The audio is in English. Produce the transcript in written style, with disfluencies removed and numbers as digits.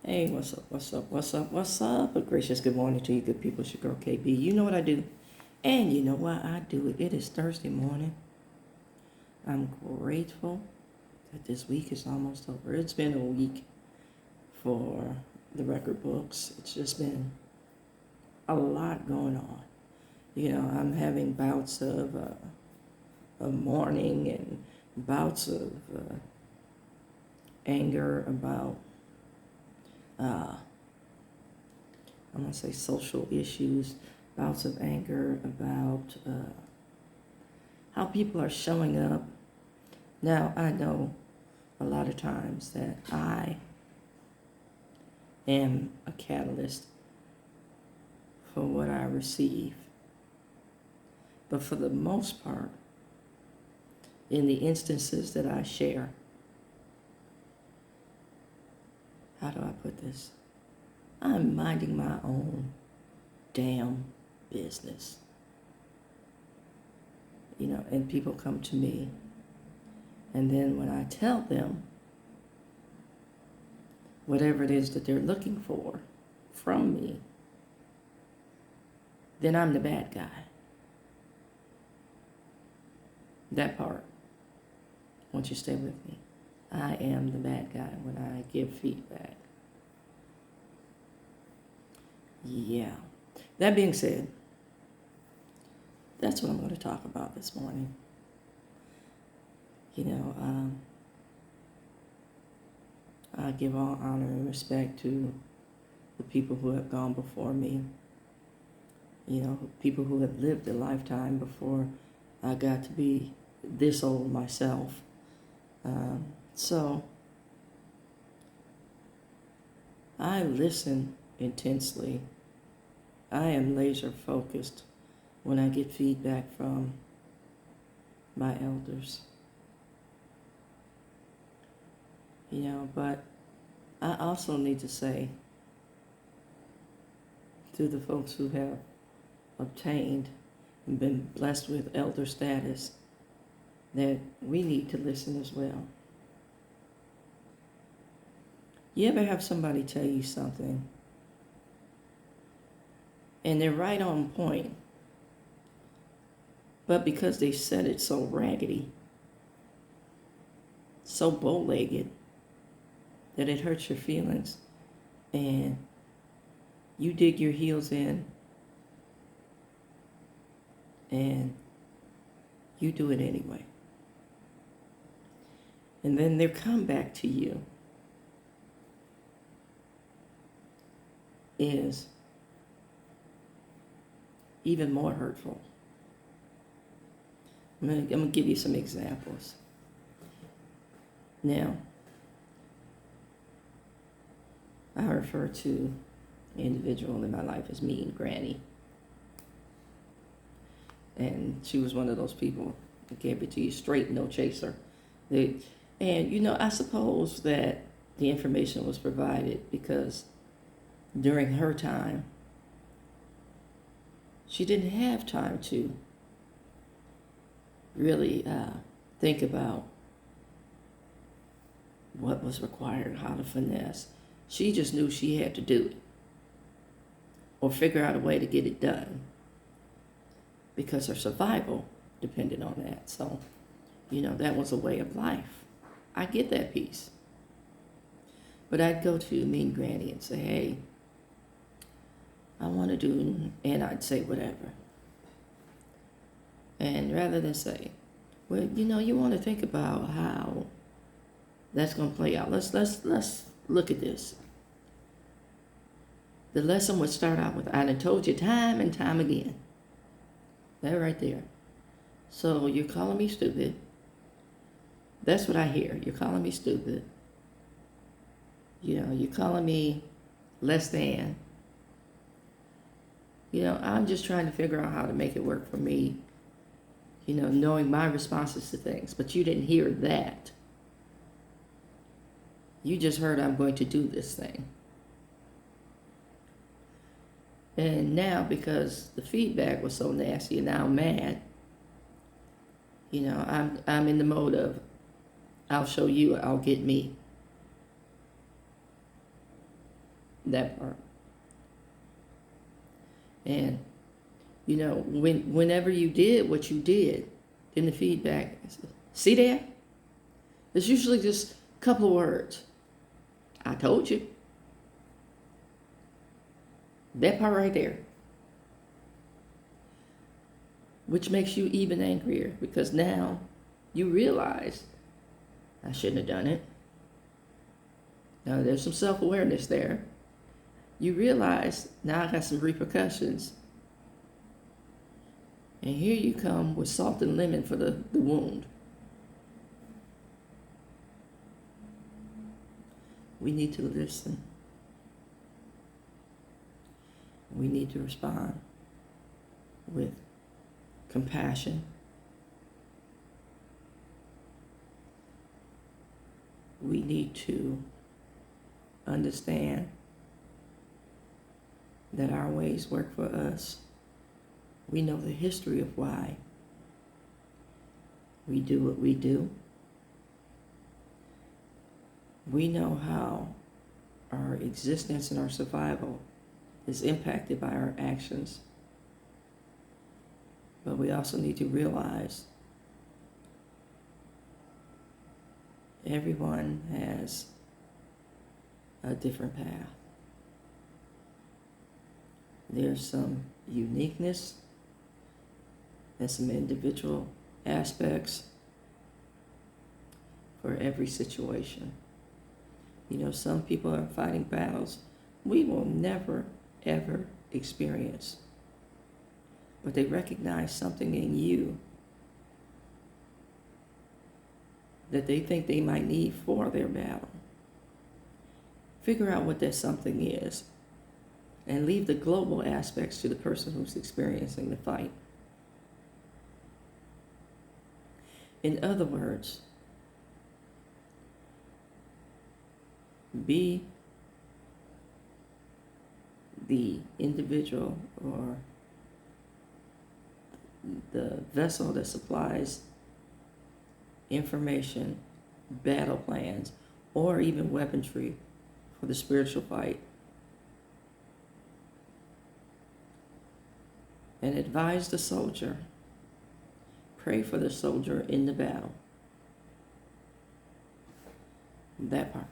Hey, what's up, what's up, what's up, what's up? A gracious good morning to you, good people. It's your girl KB. You know what I do, and you know why I do it. It is Thursday morning. I'm grateful that this week is almost over. It's been a week for the record books. It's just been a lot going on. I'm having bouts of mourning and bouts of anger about I'm going to say social issues, bouts of anger about how people are showing up. Now, I know a lot of times that I am a catalyst for what I receive. But for the most part, in the instances that I share, how do I put this? I'm minding my own damn business. And people come to me, and then when I tell them whatever it is that they're looking for from me, then I'm the bad guy. That part, once you stay with me, I am the bad guy when I give feedback. Yeah. That being said, that's what I'm going to talk about this morning. I give all honor and respect to the people who have gone before me. People who have lived a lifetime before I got to be this old myself. So I listen intensely. I am laser focused when I get feedback from my elders. But I also need to say to the folks who have obtained and been blessed with elder status that we need to listen as well. You ever have somebody tell you something and they're right on point, but because they said it so raggedy, so bow-legged, that it hurts your feelings, and you dig your heels in and you do it anyway. And then their comeback to you is even more hurtful. I'm going to give you some examples. Now, I refer to an individual in my life as Mean Granny. And she was one of those people that gave it to you straight, no chaser. I suppose that the information was provided because during her time, she didn't have time to really think about what was required, how to finesse. She just knew she had to do it or figure out a way to get it done because her survival depended on that. So, that was a way of life. I get that piece. But I'd go to Mean Granny and say, hey, I want to do, and I'd say whatever. And rather than say, well, you want to think about how that's going to play out. Let's look at this. The lesson would start out with, I done told you time and time again. That right there. So you're calling me stupid. That's what I hear. You're calling me stupid. You're calling me less than. I'm just trying to figure out how to make it work for me, knowing my responses to things. But you didn't hear that. You just heard I'm going to do this thing. And now, because the feedback was so nasty and now I'm mad, I'm in the mode of, I'll show you, I'll get me. That part. And, whenever you did what you did, in the feedback, see there? It's usually just a couple of words. I told you. That part right there. Which makes you even angrier because now you realize I shouldn't have done it. Now there's some self-awareness there. You realize now I got some repercussions. And here you come with salt and lemon for the wound. We need to listen. We need to respond with compassion. We need to understand that our ways work for us. We know the history of why we do what we do. We know how our existence and our survival is impacted by our actions. But we also need to realize everyone has a different path. There's some uniqueness and some individual aspects for every situation. Some people are fighting battles we will never, ever experience. But they recognize something in you that they think they might need for their battle. Figure out what that something is and leave the global aspects to the person who's experiencing the fight. In other words, be the individual or the vessel that supplies information, battle plans, or even weaponry for the spiritual fight. And advise the soldier. Pray for the soldier in the battle. That part.